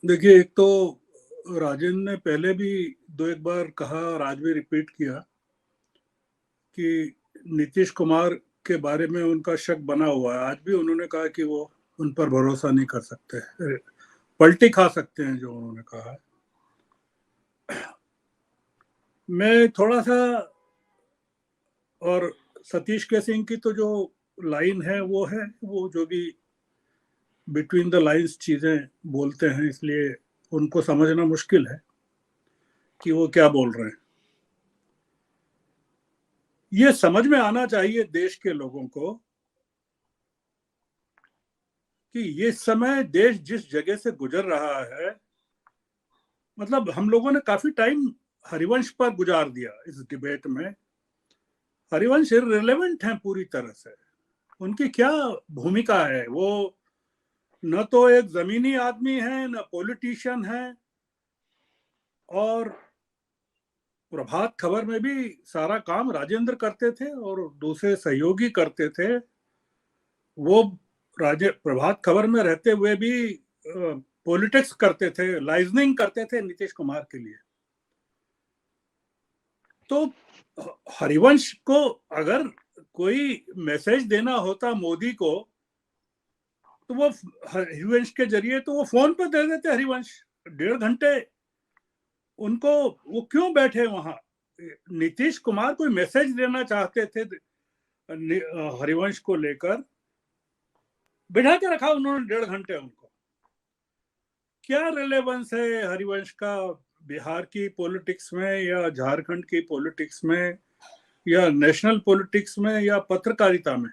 देखिए, एक तो राजेंद्र ने पहले भी दो एक बार कहा और आज भी रिपीट किया कि नीतीश कुमार के बारे में उनका शक बना हुआ है। आज भी उन्होंने कहा कि वो उन पर भरोसा नहीं कर सकते, पलटी खा सकते हैं, जो उन्होंने कहा है। मैं थोड़ा सा, और सतीश के सिंह की तो जो लाइन है वो जो भी बिटवीन द लाइंस चीजें बोलते हैं, इसलिए उनको समझना मुश्किल है कि वो क्या बोल रहे हैं। ये समझ में आना चाहिए देश के लोगों को कि ये समय देश जिस जगह से गुजर रहा है, मतलब हम लोगों ने काफी टाइम हरिवंश पर गुजार दिया इस डिबेट में। हरिवंश इररिलेवेंट हैं पूरी तरह से। उनकी क्या भूमिका है? वो न तो एक जमीनी आदमी है, न पॉलिटिशियन है, और प्रभात खबर में भी सारा काम राजेंद्र करते थे और दूसरे सहयोगी करते थे। वो प्रभात खबर में रहते हुए भी पॉलिटिक्स करते थे, लाइजनिंग करते थे नीतीश कुमार के लिए। तो हरिवंश को अगर कोई मैसेज देना होता मोदी को, तो वो हरिवंश के जरिए तो वो फोन पर दे देते। हरिवंश 1.5 घंटे उनको, वो क्यों बैठे वहां? नीतीश कुमार कोई मैसेज देना चाहते थे हरिवंश को लेकर, बिठा के रखा उन्होंने 1.5 घंटे उनको। क्या रिलेवेंस है हरिवंश का बिहार की पॉलिटिक्स में, या झारखंड की पॉलिटिक्स में, या नेशनल पॉलिटिक्स में, या पत्रकारिता में?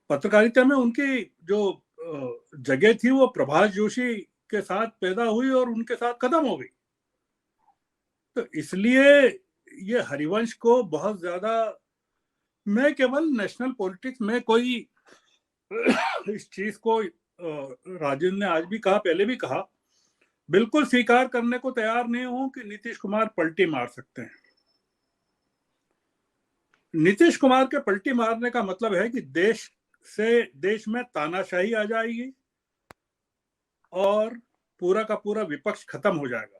पत्रकारिता में उनकी जो जगह थी वो प्रभाष जोशी के साथ पैदा हुई और उनके साथ खत्म हो गई। तो इसलिए ये हरिवंश को बहुत ज्यादा, मैं केवल नेशनल पॉलिटिक्स में कोई इस चीज को राजेंद्र ने आज भी कहा, पहले भी कहा, बिल्कुल स्वीकार करने को तैयार नहीं हूं कि नीतीश कुमार पलटी मार सकते हैं। नीतीश कुमार के पलटी मारने का मतलब है कि देश में तानाशाही आ जाएगी और पूरा का पूरा विपक्ष खत्म हो जाएगा।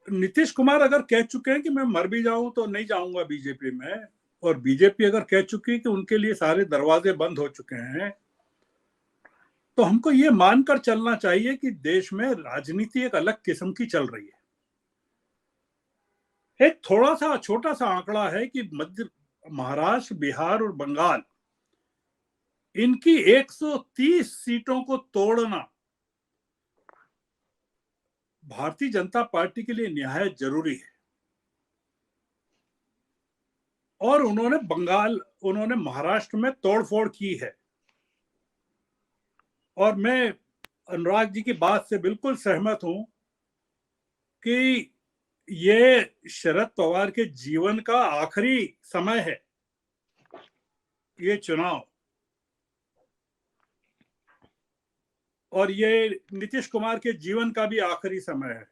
नीतीश कुमार अगर कह चुके हैं कि मैं मर भी जाऊं तो नहीं जाऊंगा बीजेपी में, और बीजेपी अगर कह चुकी है कि उनके लिए सारे दरवाजे बंद हो चुके हैं, तो हमको ये मानकर चलना चाहिए कि देश में राजनीति एक अलग किस्म की चल रही है। एक थोड़ा सा छोटा सा आंकड़ा है कि महाराष्ट्र, बिहार और बंगाल, इनकी 130 सीटों को तोड़ना भारतीय जनता पार्टी के लिए निहायत जरूरी है। और उन्होंने महाराष्ट्र में तोड़फोड़ की है। और मैं अनुराग जी की बात से बिल्कुल सहमत हूं कि ये शरद पवार के जीवन का आखिरी समय है, ये चुनाव। और ये नीतीश कुमार के जीवन का भी आखिरी समय है,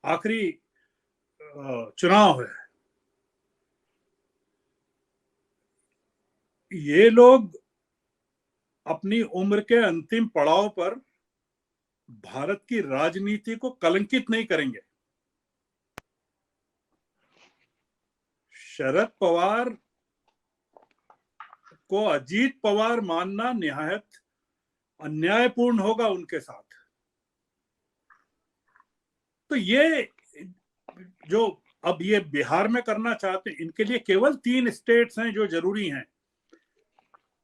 आखिरी चुनाव है। ये लोग अपनी उम्र के अंतिम पड़ाव पर भारत की राजनीति को कलंकित नहीं करेंगे। शरद पवार को अजीत पवार मानना निहायत अन्यायपूर्ण होगा उनके साथ। तो ये जो अब ये बिहार में करना चाहते हैं, इनके लिए केवल 3 स्टेट्स हैं जो जरूरी हैं,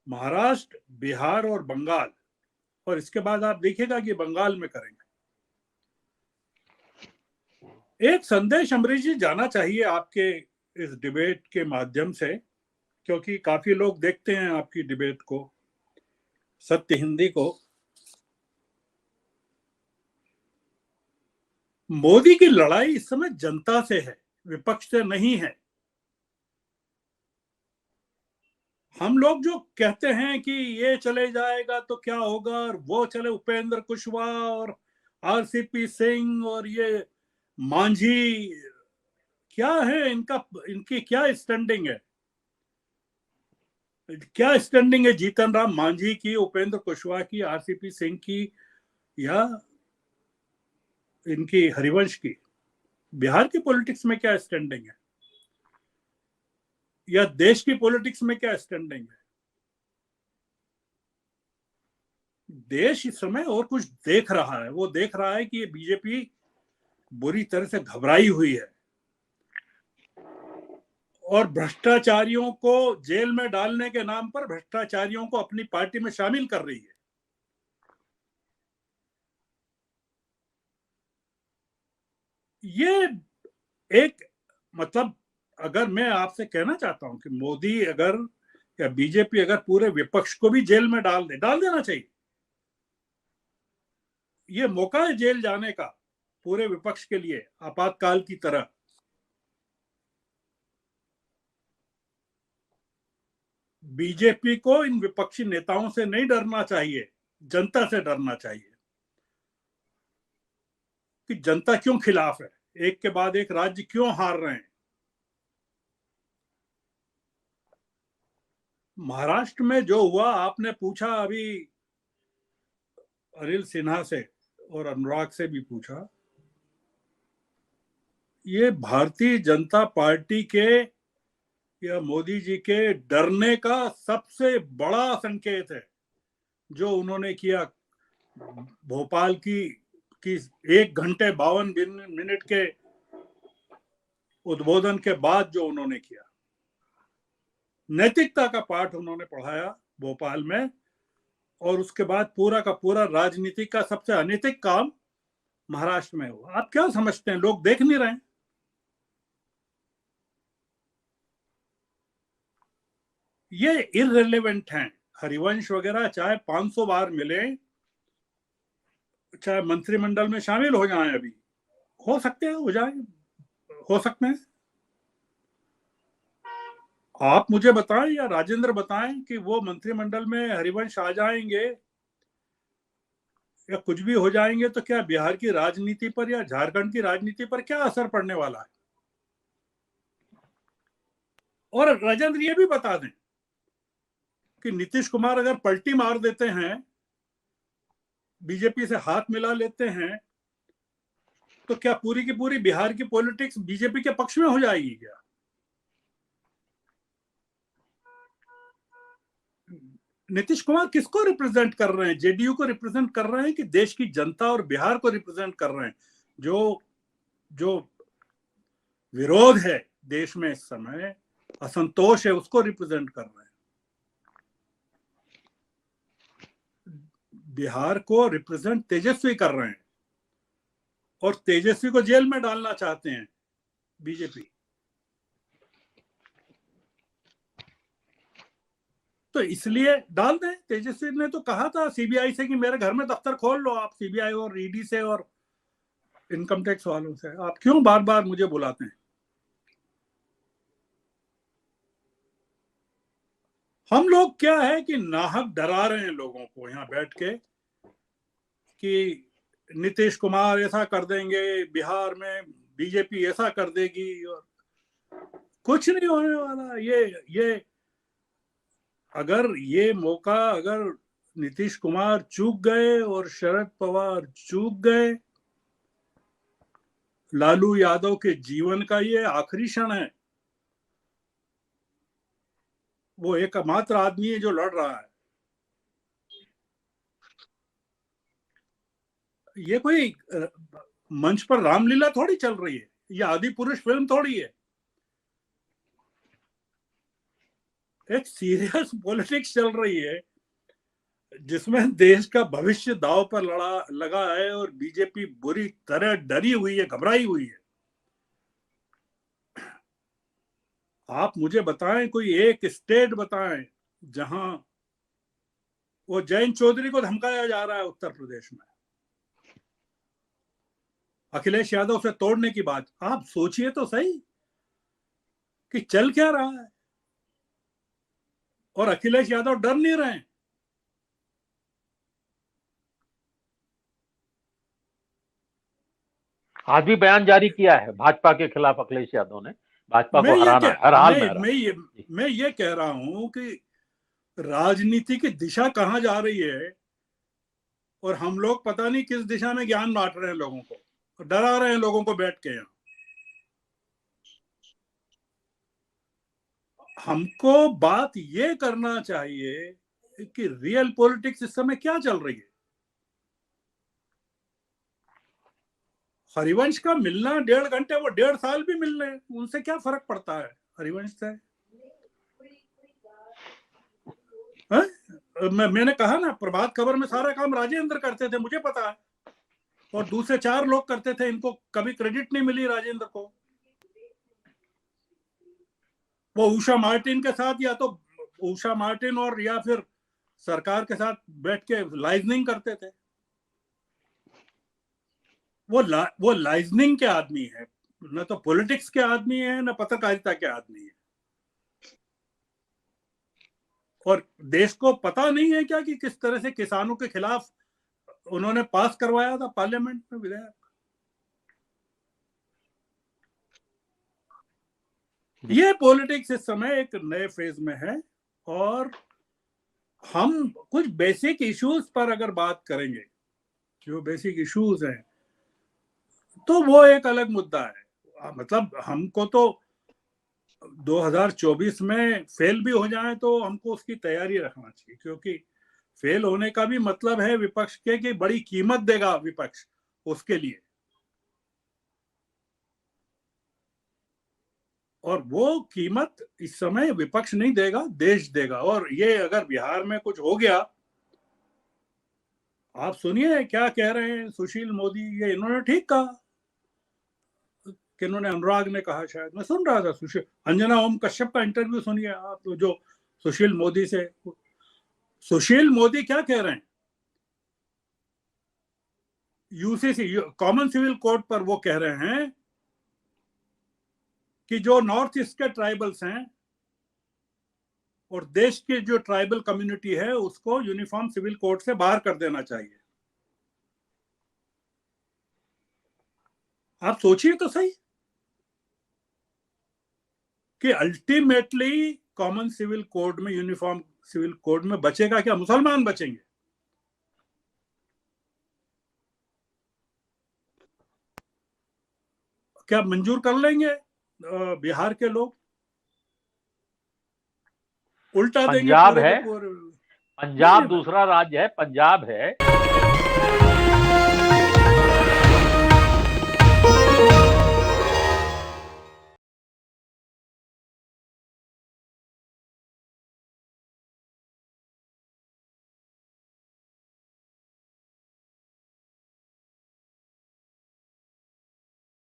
महाराष्ट्र, बिहार और बंगाल। और इसके बाद आप देखिएगा कि बंगाल में करेंगे। एक संदेश अमरीश जी जाना चाहिए आपके इस डिबेट के माध्यम से, क्योंकि काफी लोग देखते हैं आपकी डिबेट को, सत्य हिंदी को। मोदी की लड़ाई इस समय जनता से है, विपक्ष से नहीं है। हम लोग जो कहते हैं कि ये चले जाएगा तो क्या होगा, और वो चले, उपेंद्र कुशवाहा और आरसीपी सिंह और ये मांझी, क्या है इनकी क्या स्टैंडिंग है? क्या स्टैंडिंग है जीतन राम मांझी की, उपेंद्र कुशवाहा की, आरसीपी सिंह की, या इनकी हरिवंश की? बिहार की पॉलिटिक्स में क्या स्टैंडिंग है, या देश की पॉलिटिक्स में क्या स्टैंडिंग है? देश इस समय और कुछ देख रहा है। वो देख रहा है कि ये बीजेपी बुरी तरह से घबराई हुई है और भ्रष्टाचारियों को जेल में डालने के नाम पर भ्रष्टाचारियों को अपनी पार्टी में शामिल कर रही है। ये एक मतलब, अगर मैं आपसे कहना चाहता हूं कि मोदी अगर या बीजेपी अगर पूरे विपक्ष को भी जेल में डाल देना चाहिए। ये मौका है जेल जाने का पूरे विपक्ष के लिए, आपातकाल की तरह। बीजेपी को इन विपक्षी नेताओं से नहीं डरना चाहिए, जनता से डरना चाहिए कि जनता क्यों खिलाफ है, एक के बाद एक राज्य क्यों हार रहे हैं। महाराष्ट्र में जो हुआ, आपने पूछा अभी अनिल सिन्हा से और अनुराग से भी पूछा, ये भारतीय जनता पार्टी के या मोदी जी के डरने का सबसे बड़ा संकेत है जो उन्होंने किया भोपाल की 1 घंटे 52 मिनट के उद्बोधन के बाद। जो उन्होंने किया, नैतिकता का पाठ उन्होंने पढ़ाया भोपाल में, और उसके बाद पूरा का पूरा राजनीति का सबसे अनैतिक काम महाराष्ट्र में हुआ। आप क्या समझते हैं, लोग देख नहीं रहे? ये इररिलेवेंट हैं हरिवंश वगैरह, चाहे 500 बार मिले, चाहे मंत्रिमंडल में शामिल हो जाएं, अभी हो सकते हैं, हो जाए, हो सकते हैं। आप मुझे बताएं या राजेंद्र बताएं कि वो मंत्रिमंडल में हरिवंश आ जाएंगे या कुछ भी हो जाएंगे तो क्या बिहार की राजनीति पर या झारखंड की राजनीति पर क्या असर पड़ने वाला है? और राजेंद्र ये भी बता दें कि नीतीश कुमार अगर पलटी मार देते हैं, बीजेपी से हाथ मिला लेते हैं, तो क्या पूरी की पूरी बिहार की पॉलिटिक्स बीजेपी के पक्ष में हो जाएगी क्या? नीतीश कुमार किसको रिप्रेजेंट कर रहे हैं? जेडीयू को रिप्रेजेंट कर रहे हैं कि देश की जनता और बिहार को रिप्रेजेंट कर रहे हैं? जो जो विरोध है देश में इस समय, असंतोष है, उसको रिप्रेजेंट कर रहे हैं। बिहार को रिप्रेजेंट तेजस्वी कर रहे हैं, और तेजस्वी को जेल में डालना चाहते हैं बीजेपी। तो इसलिए डाल दें। तेजस्वी ने तो कहा था सीबीआई से कि मेरे घर में दफ्तर खोल लो आप, सीबीआई और ईडी से और इनकम टैक्स वालों से। आप क्यों बार बार मुझे बुलाते हैं? हम लोग क्या है कि नाहक डरा रहे हैं लोगों को यहाँ बैठ के कि नीतीश कुमार ऐसा कर देंगे, बिहार में बीजेपी ऐसा कर देगी, और कुछ नहीं होने वाला। ये अगर ये मौका अगर नीतीश कुमार चूक गए और शरद पवार चूक गए, लालू यादव के जीवन का ये आखिरी क्षण है। वो एकमात्र आदमी है जो लड़ रहा है। ये कोई मंच पर रामलीला थोड़ी चल रही है, ये आदि पुरुष फिल्म थोड़ी है। एक सीरियस पॉलिटिक्स चल रही है जिसमें देश का भविष्य दांव पर लगा है, और बीजेपी बुरी तरह डरी हुई है, घबराई हुई है। आप मुझे बताएं, कोई एक स्टेट बताएं जहां वो जयंत चौधरी को धमकाया जा रहा है उत्तर प्रदेश में, अखिलेश यादव से तोड़ने की बात। आप सोचिए तो सही कि चल क्या रहा है, और अखिलेश यादव डर नहीं रहे हैं। आज भी बयान जारी किया है भाजपा के खिलाफ अखिलेश यादव ने, भाजपा को हराना, हर हाल में हराना। मैं ये कह रहा हूं कि राजनीति की दिशा कहाँ जा रही है, और हम लोग पता नहीं किस दिशा में ज्ञान बांट रहे हैं लोगों को, डरा रहे हैं लोगों को बैठ के यहाँ। हमको बात ये करना चाहिए कि रियल पॉलिटिक्स इस समय क्या चल रही है। हरिवंश का मिलना 1.5 घंटे, वो 1.5 साल भी मिल रहे, उनसे क्या फर्क पड़ता है हरिवंश से? मैंने कहा ना, प्रभात खबर में सारा काम राजेंद्र करते थे, मुझे पता है, और दूसरे 4 लोग करते थे, इनको कभी क्रेडिट नहीं मिली राजेंद्र को। वो उषा मार्टिन के साथ, या तो उषा मार्टिन और या फिर सरकार के साथ बैठ के लाइजनिंग करते थे। वो लाइजनिंग के आदमी है, न तो पॉलिटिक्स के आदमी है, न पत्रकारिता के आदमी है। और देश को पता नहीं है क्या कि किस तरह से किसानों के खिलाफ उन्होंने पास करवाया था पार्लियामेंट में विधेयक। ये पॉलिटिक्स इस समय एक नए फेज में है, और हम कुछ बेसिक इश्यूज पर अगर बात करेंगे, जो बेसिक इश्यूज हैं, तो वो एक अलग मुद्दा है। मतलब हमको तो 2024 में फेल भी हो जाए तो हमको उसकी तैयारी रखना चाहिए, क्योंकि फेल होने का भी मतलब है विपक्ष के कि बड़ी कीमत देगा विपक्ष उसके लिए, और वो कीमत इस समय विपक्ष नहीं देगा, देश देगा। और ये अगर बिहार में कुछ हो गया, आप सुनिए क्या कह रहे हैं सुशील मोदी, ये इन्होंने ठीक कहा कि इन्होंने, अनुराग ने कहा, शायद मैं सुन रहा था, सुशील, अंजना ओम कश्यप का इंटरव्यू सुनिए आप, जो सुशील मोदी से, सुशील मोदी क्या कह रहे हैं, यूसीसी कॉमन सिविल कोड पर वो कह रहे हैं कि जो नॉर्थ ईस्ट के ट्राइबल्स हैं और देश की जो ट्राइबल कम्युनिटी है, उसको यूनिफॉर्म सिविल कोड से बाहर कर देना चाहिए। आप सोचिए तो सही कि अल्टीमेटली कॉमन सिविल कोड में, यूनिफॉर्म सिविल कोड में बचेगा क्या? मुसलमान बचेंगे। क्या मंजूर कर लेंगे बिहार के लोग? उल्टा देंगे पंजाब पूरे के है, पूरे। पंजाब दूसरा राज्य है, पंजाब है।